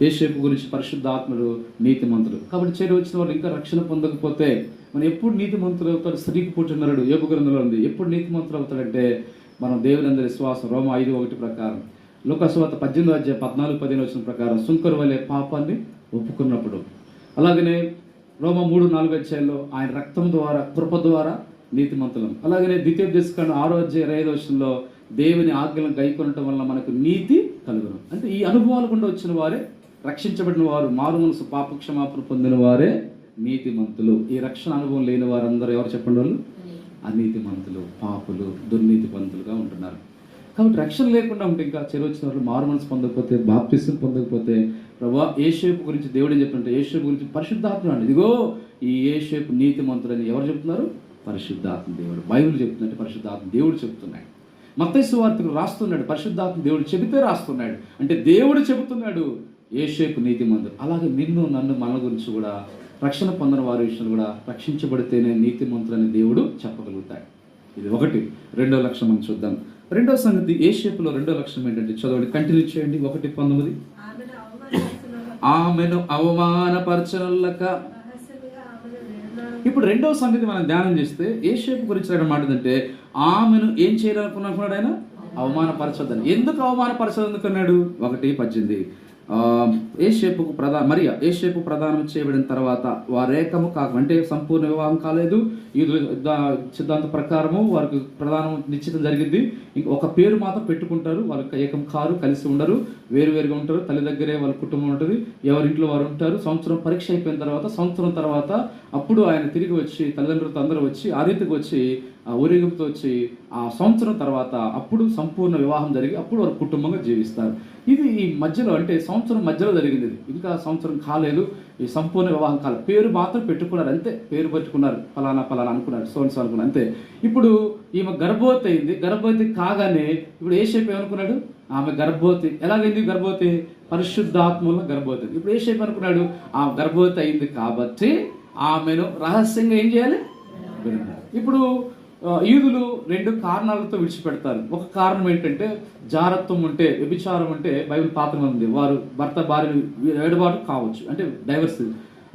యేసేపు గురించి పరిశుద్ధాత్ముడు నీతిమంతుడు. కాబట్టి చేరి వచ్చిన వాళ్ళు ఇంకా రక్షణ పొందకపోతే మనం ఎప్పుడు నీతిమంతులు అవుతాడు? స్త్రీకి పుట్టినరుడు యోబు గ్రంథంలో ఉంది. ఎప్పుడు నీతిమంతులు అవుతాడంటే మనం దేవుని అందరి విశ్వాసం. రోమా 5:1 ప్రకారం, లూకా సువార్త 18:14-15 వచ్చిన ప్రకారం సుంకరు వలె పాపాన్ని ఒప్పుకున్నప్పుడు. అలాగనే రోమా 3-4 ఆయన రక్తం ద్వారా కృప ద్వారా నీతిమంతులం. అలాగనే ద్వితీయోపదేశకాండం 6:25 దేవుని ఆజ్ఞలను గైకొనటం వల్ల మనకు నీతి కలుగును. అంటే ఈ అనుభవాలు గుండా వచ్చిన వారే రక్షించబడిన వారు, మారు మనసు పాప క్షమాపణ పొందిన వారే నీతిమంతులు. ఈ రక్షణ అనుభవం లేని వారందరూ ఎవరు చెప్పండి? వాళ్ళు అనీతిమంతులు, పాపులు, దుర్నీతిమంతులుగా ఉంటున్నారు. కాబట్టి రక్షణ లేకుండా ఉంటే ఇంకా చెరొచ్చిన వాళ్ళు మారు మనసు పొందకపోతే, బాప్తిసం పొందకపోతే, ప్రభువా యేసేపు గురించి దేవుడు ఏం చెప్తుంటే, యేసేపు గురించి పరిశుద్ధాత్మ అండి, ఇదిగో ఈ యేసేపు నీతిమంతులని ఎవరు చెప్తున్నారు? పరిశుద్ధాత్మ దేవుడు. బైబిల్ చెప్తుందంటే పరిశుద్ధాత్మ దేవుడు చెప్తున్నాడు. మత్తయి సువార్తకు రాస్తున్నాడు, పరిశుద్ధాత్మ దేవుడు చెబితే రాస్తున్నాడు. అంటే దేవుడు చెబుతున్నాడు యేసేపు నీతిమంతుడు. అలాగే నిన్ను నన్ను మన గురించి కూడా రక్షణ పొందిన వారి విషయంలో కూడా రక్షించబడితేనే నీతిమంతులని దేవుడు చెప్పగలుగుతాడు. ఇది ఒకటి. రెండో లక్షణం మనం చూద్దాం. రెండో సంగతి, యేసేపులో రెండో లక్షణం ఏంటంటే, చదవండి, కంటిన్యూ చేయండి. 1:19, ఆమెను అవమానపరచనల్లక. ఇప్పుడు రెండవ సంగతి మనం ధ్యానం చేస్తే యేసేపు గురించి మాట ఏంటంటే, ఆమెను ఏం చేయాలనుకున్నాడు ఆయన? అవమానపరచొద్దని. ఎందుకు అవమానపరచదనుకున్నాడు? 1:18, యేసేపుకు యేసేపు ప్రదానం చేయబడిన తర్వాత వారేకము కాక, అంటే సంపూర్ణ వివాహం కాలేదు. ఈ సిద్ధాంత ప్రకారము వారికి ప్రధానం నిశ్చితం జరిగింది. ఒక పేరు మాత్రం పెట్టుకుంటారు. వాళ్ళకి ఏకం కారు, కలిసి ఉండరు, వేరువేరుగా ఉంటారు. తల్లి దగ్గరే వాళ్ళ కుటుంబం ఉంటుంది, ఎవరింట్లో వారు ఉంటారు. సంవత్సరం పరీక్ష అయిపోయిన తర్వాత, సంవత్సరం తర్వాత అప్పుడు ఆయన తిరిగి వచ్చి తల్లిదండ్రులతో అందరూ వచ్చి ఆ రీతికి వచ్చి ఆ ఊరేగింపుతో వచ్చి ఆ సంవత్సరం తర్వాత అప్పుడు సంపూర్ణ వివాహం జరిగి అప్పుడు వారు కుటుంబంగా జీవిస్తారు. ఇది ఈ మధ్యలో, అంటే సంవత్సరం మధ్యలో జరిగింది. ఇది ఇంకా సంవత్సరం కాలేదు, ఈ సంపూర్ణ వివాహం కాలేదు. పేరు మాత్రం పెట్టుకున్నారు అంతే, పేరు పెట్టుకున్నారు, ఫలానా ఫలానా అనుకున్నారు, సోన్స్ అనుకున్నారు అంతే. ఇప్పుడు ఈమె గర్భవతి అయింది. గర్భవతి కాగానే ఇప్పుడు యేసేపు ఏమనుకున్నాడు? ఆమె గర్భవతి. ఎలాగైంది గర్భవతి? పరిశుద్ధాత్మలో గర్భవతి. ఇప్పుడు యేసేపు అనుకున్నాడు, ఆ గర్భవతి అయింది కాబట్టి ఆమెను రహస్యంగా ఏం చేయాలి? ఇప్పుడు యూదులు రెండు కారణాలతో విడిచిపెడతారు. ఒక కారణం ఏంటంటే, జారత్వం ఉంటే, వ్యభిచారం ఉంటే బైబిల్ పాత్రలో ఉంది, వారు భర్త భార్యను వేడుబాటు కావచ్చు, అంటే డైవర్స్.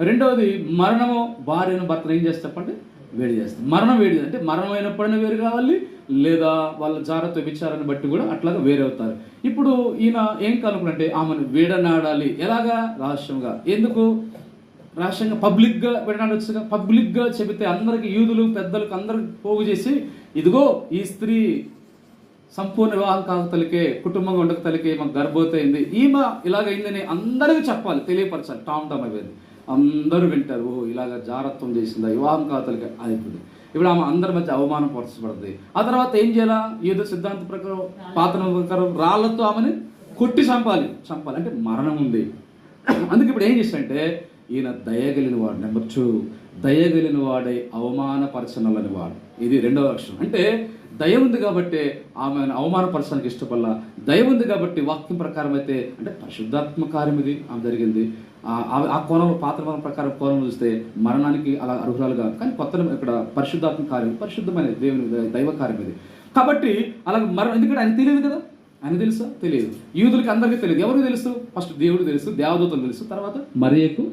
రెండవది మరణము, భార్యను భర్తను ఏం చేస్తే చెప్పండి? వేడి చేస్తారు. మరణం వేడి అంటే మరణం అయినప్పుడైనా వేరు కావాలి, లేదా వాళ్ళ జారత్వ వ్యభిచారాన్ని బట్టి కూడా అట్లాగా వేరే అవుతారు. ఇప్పుడు ఈయన ఏం కనుకుంటే ఆమెను వేడనాడాలి. ఎలాగా? రహస్యంగా. ఎందుకు రహస్యంగా? పబ్లిక్గా వినడానిగా, పబ్లిక్గా చెబితే అందరికి, యూదులు పెద్దలకు అందరికి పోగు చేసి, ఇదిగో ఈ స్త్రీ సంపూర్ణ వివాహం కాకతలికే, కుటుంబంగా ఉండక తలికే మాకు గర్భవతి అయింది, ఈమె ఇలాగైందని అందరికీ చెప్పాలి, తెలియపరచాలి. టామ్ అయ్యేది, అందరూ వింటారు. ఓ ఇలాగ జారత్వం చేసిందా, వివాహం కాకతలికే అయిపోయింది. ఇప్పుడు ఆమె అందరి మధ్య అవమానం పరచబడుతుంది. ఆ తర్వాత ఏం చేయాలా? యూదు సిద్ధాంత ప్రకారం, పాత్ర ప్రకారం రాళ్లతో ఆమెను కొట్టి చంపాలి. అంటే మరణం ఉంది. అందుకే ఇప్పుడు ఏం చేస్తాడంటే, ఈయన దయగలిగిన వాడు. నెంబర్ 2, దయగలిగిన వాడే అవమానపరచనలని వాడు. ఇది రెండవ లక్షణం. అంటే దయ ఉంది కాబట్టి ఆమెను అవమానపరచడానికి ఇష్టపడలా. దయ ఉంది కాబట్టి వాక్యం ప్రకారం అయితే, అంటే పరిశుద్ధాత్మ కార్యం ఇది ఆమె జరిగింది. ఆ కోణం, పాత్ర ప్రకారం కోణం చూస్తే మరణానికి అలా అర్హురాలుగా, కానీ కొత్త ఇక్కడ పరిశుద్ధాత్మ కార్యం, పరిశుద్ధమైన దేవుని దైవ కార్యం ఇది. కాబట్టి అలా మరణం, ఎందుకంటే ఆయన తెలియదు కదా. ఆయన తెలుసా? తెలియదు. యూదులకి అందరికీ తెలియదు. ఎవరికి తెలుసు? ఫస్ట్ దేవుడు తెలుసు, దేవదూతలు తెలుసు, తర్వాత మరియకు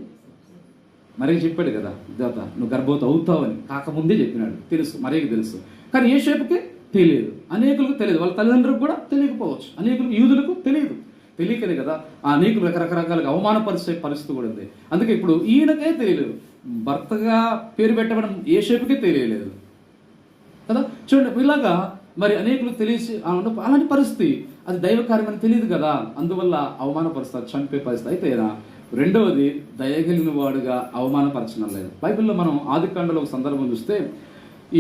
చెప్పాడు కదా, దేవత నువ్వు గర్భవతి అవుతావని కాకముందే చెప్పినాడు, తెలుసు, మరియకు తెలుసు. కానీ యేసేపుకి తెలియదు, అనేకులకు తెలియదు, వాళ్ళ తల్లిదండ్రులకు కూడా తెలియకపోవచ్చు, అనేకులకు, యూదులకు తెలియదు. తెలియకనే కదా ఆ అనేకులు రకరకాలుగా అవమానపరిచే పరిస్థితి కూడా ఉంది. అందుకే ఇప్పుడు ఈయనకే తెలియలేదు, భర్తగా పేరు పెట్టబడం యేసేపుకే తెలియలేదు కదా. చూడండి, ఇలాగా మరి అనేకులకు తెలిసి అలాంటి పరిస్థితి, అది దైవ కార్యం అని తెలియదు కదా, అందువల్ల అవమానపరుస్తారు, చంపే పరిస్థితి. అయితే రెండవది, దయగలిగిన వాడుగా అవమానపరచడం లేదు. బైబిల్లో మనం ఆదికాండంలో ఒక సందర్భం చూస్తే,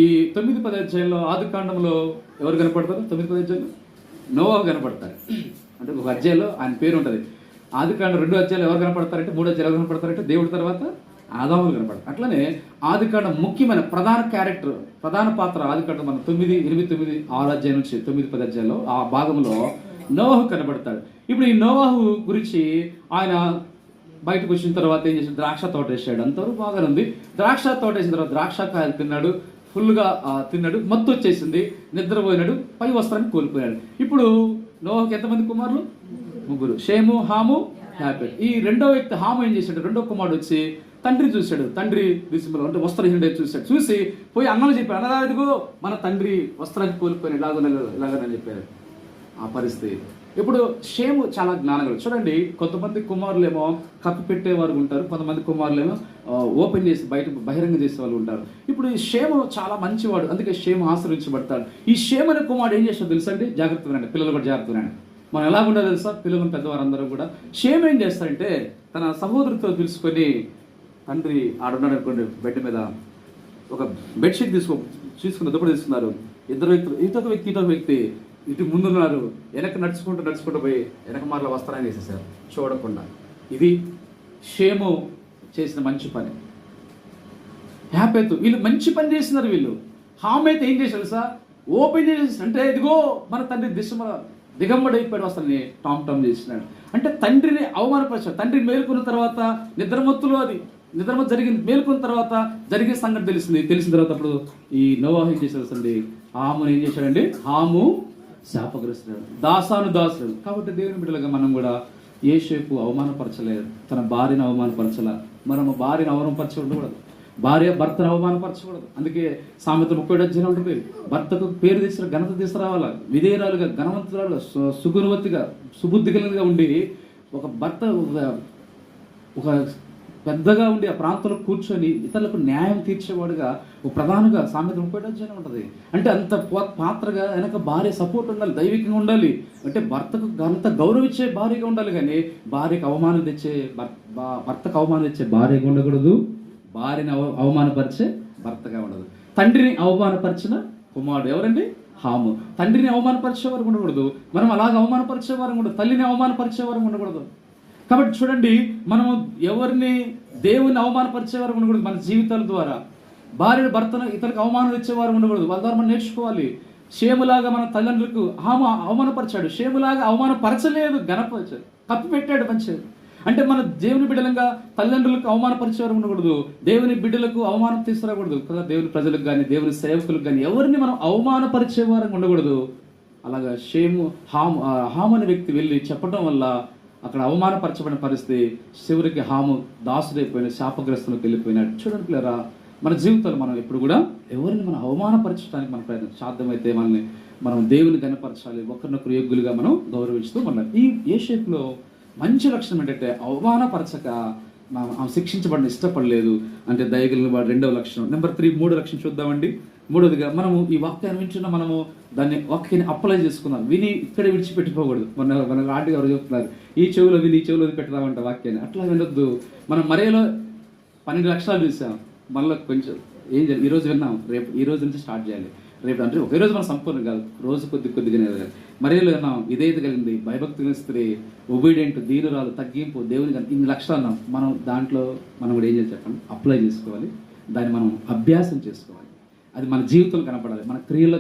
ఈ 9-10 అధ్యాయంలో ఆదికాండంలో ఎవరు కనపడతారు? 9-10 అధ్యాయంలో నోవాహు కనపడతారు. అంటే ఒక అధ్యాయంలో ఆయన పేరు ఉంటుంది. ఆదికాండం 2 అధ్యాయాలు ఎవరు కనపడతారంటే, 3 అధ్యాయాలు ఎవరు కనపడతారంటే దేవుడి తర్వాత ఆదాములు కనపడతారు. అట్లనే ఆదికాండం ముఖ్యమైన ప్రధాన క్యారెక్టర్, ప్రధాన పాత్ర ఆదికాండం మనం 9, 8, 9, 6 అధ్యాయం నుంచి 9-10 అధ్యాయంలో ఆ భాగంలో నోవాహు కనబడతాడు. ఇప్పుడు ఈ నోవాహు గురించి ఆయన బయటకు వచ్చిన తర్వాత ఏం చేసి ద్రాక్ష తోట వేసాడు. అంతవరకు బాగానే ఉంది. ద్రాక్ష తోట వేసిన తర్వాత ద్రాక్షకాయలు తిన్నాడు, ఫుల్గా తిన్నాడు, మత్తు వచ్చేసింది, నిద్రపోయినాడు, పై వస్త్రాన్ని కోల్పోయాడు. ఇప్పుడు నోవాహుకి ఎంతమంది కుమారులు? 3, షేము, హాము, హ్యాపీ. ఈ రెండో వ్యక్తి హాము ఏం చేశాడు, రెండో కుమారుడు వచ్చి తండ్రి చూశాడు. తండ్రి దిశలో అంటే వస్త్రహీనుడే చూశాడు. చూసి పోయి అన్నలు చెప్పాడు, అన్నదా ఇదిగో మన తండ్రి వస్త్రాన్ని కోల్పోయి ఇలాగని చెప్పారు. ఆ పరిస్థితి. ఇప్పుడు షేము చాలా జ్ఞానగలు. చూడండి, కొంతమంది కుమారులేమో కప్పి పెట్టేవారు ఉంటారు, కొంతమంది కుమారులేమో ఓపెన్ చేసి బహిరంగ చేసే వాళ్ళు ఉంటారు. ఇప్పుడు ఈ షేము చాలా మంచివాడు, అందుకే షేము ఆశ్రయించబడతాడు. ఈ షేము అనే కుమారుడు ఏం చేస్తాడు తెలుసా అండి? జాగ్రత్తగా రండి, పిల్లలు కూడా జాగ్రత్తగా రండి. మనం ఎలా ఉండాలి తెలుసా? పిల్లలు పెద్దవారందరూ కూడా షేము ఏం చేస్తాడంటే తన సహోదరుతో పిలుచుకొని, తండ్రి ఆడున్నాడు అనుకోండి, బెడ్ మీద ఒక బెడ్షీట్ తీసుకుని దుప్పటి తీసుకున్నారు. ఇద్దరు వ్యక్తులు, ఇటొక వ్యక్తి ఇటు ముందున్నారు, వెనక నడుచుకుంటూ పోయి వెనక మార్ల వస్త్రాన్ని వేసేసారు చూడకుండా. ఇది షేము చేసిన మంచి పని. హ్యాపీతో వీళ్ళు మంచి పని చేస్తున్నారు. వీళ్ళు హామ్ అయితే ఏం చేశారు సార్? ఓపెన్ చేసి అంటే ఇదిగో మన తండ్రి దిగంబడైపోయాడు, వస్త్రాన్ని టామ్ చేసినాడు. అంటే తండ్రిని అవమానపరిచాడు. తండ్రి మేలుకున్న తర్వాత నిద్రమత్తు జరిగింది. మేలుకున్న తర్వాత జరిగే సంగతి తెలిసిన తర్వాత అప్పుడు ఈ నోవాహు ఏం చేశాడు? హాముని ఏం చేశాడండి? హాము శాపగ్రస్తుడు, దాసుడు. కాబట్టి దేవుని బిడ్డలుగా మనం కూడా యోసేపు అవమానపరచలేదు, తన భార్యను అవమానపరచలే. మనము భార్యను అవమానపరచకూడదు, భర్తను అవమానపరచకూడదు. అందుకే సామెత 37 ఉంటుంది, భర్తకు పేరు ఘనత తీసుకురావాలా, విధేయురాలుగా, ఘనవంతురాలుగా, సుగుణవతిగా, సుబుద్ధి కలిగిగా ఉండి ఒక భర్త ఒక పెద్దగా ఉండి ఆ ప్రాంతంలో కూర్చొని ఇతరులకు న్యాయం తీర్చేవాడుగా ఒక ప్రధానంగా సామెత 37 ఉంటుంది. అంటే అంత పాత్రగా వెనక భార్య సపోర్ట్ ఉండాలి, దైవికంగా ఉండాలి. అంటే భర్తకు అంత గౌరవించే భార్యగా ఉండాలి, కానీ భర్తకు అవమానం తెచ్చే భార్యగా ఉండకూడదు, భార్యని అవమానపరిచే భర్తగా ఉండదు. తండ్రిని అవమానపరిచిన కుమారుడు ఎవరండి? హాము. తండ్రిని అవమానపరిచేవారు ఉండకూడదు, మనం అలాగ అవమానపరిచేవారు ఉండదు, తల్లిని అవమానపరిచేవారు ఉండకూడదు. కాబట్టి చూడండి, మనము ఎవరిని దేవుని అవమానపరిచేవారు ఉండకూడదు. మన జీవితాల ద్వారా భార్య భర్తను ఇతరులకు అవమానం ఇచ్చేవారు ఉండకూడదు. వాళ్ళ ద్వారా మనం నేర్చుకోవాలి. షేములాగా మన తల్లిదండ్రులకు హాము అవమానపరిచాడు, షేములాగా అవమానపరచలేదు, ఘనపరిచాడు, కప్పి పెట్టాడు మంచిది. అంటే మన దేవుని బిడ్డలంగా తల్లిదండ్రులకు అవమానపరిచేవారు ఉండకూడదు, దేవుని బిడ్డలకు అవమానం తీసుకురాకూడదు కదా. దేవుని ప్రజలకు కానీ దేవుని సేవకులకు కానీ ఎవరిని మనం అవమానపరిచేవారు ఉండకూడదు. అలాగా హాము అనే వ్యక్తి వెళ్ళి చెప్పడం వల్ల అక్కడ అవమానపరచబడిన పరిస్థితి, చివరికి హాము దాసుడైపోయిన శాపగ్రస్తులకు వెళ్ళిపోయినాడు. చూడండి పిల్లరా, మన జీవితంలో మనం ఎప్పుడు కూడా ఎవరిని మనం అవమానపరచడానికి మన ప్రయత్నం సాధ్యమైతే మనం దేవుని కనపరచాలి, ఒకరినొకరు యోగ్యులుగా మనం గౌరవించుతూ ఉండాలి. ఈ యోసేపులో మంచి లక్షణం ఏంటంటే అవమానపరచక శిక్షించబడిన ఇష్టపడలేదు అంటే దయగలిగిన వాడు రెండవ లక్షణం. నెంబర్ 3 మూడో లక్షణం చూద్దామండి. మూడోదిగా మనము ఈ వాక్యాన్ని వింటున్న మనము దాన్ని వాక్యాన్ని అప్లై చేసుకుందాం. విని ఇక్కడే విడిచిపెట్టిపోకూడదు. మన ఆంటీ గారు చెప్తున్నారు, ఈ చెవులో విని ఈ చెవులో పెడదామంట వాక్యాన్ని. అట్లా వినొద్దు. మనం మరేలో 12 లక్షలు చూసాం, మళ్ళీ కొంచెం ఈ రోజు విన్నాం, రేపు ఈ రోజు నుంచి స్టార్ట్ చేయాలి. రేపు అంటే ఒకే రోజు మనం సంపూర్ణం కాదు, రోజు కొద్దిగానే. మరేలో విన్నాం, విధేయత కలిగింది, భయభక్తి కలిగిన స్త్రీ, ఒబీడియంట్, దీనురాలు, తగ్గింపు, దేవుని ఇన్ని లక్షలు అన్నాం. మనం దాంట్లో మనం కూడా ఏం చేయాలి చెప్పండి? అప్లై చేసుకోవాలి. దాన్ని మనం అభ్యాసం చేసుకోవాలి. అది మన జీవితంలో కనపడాలి, మన క్రియల్లో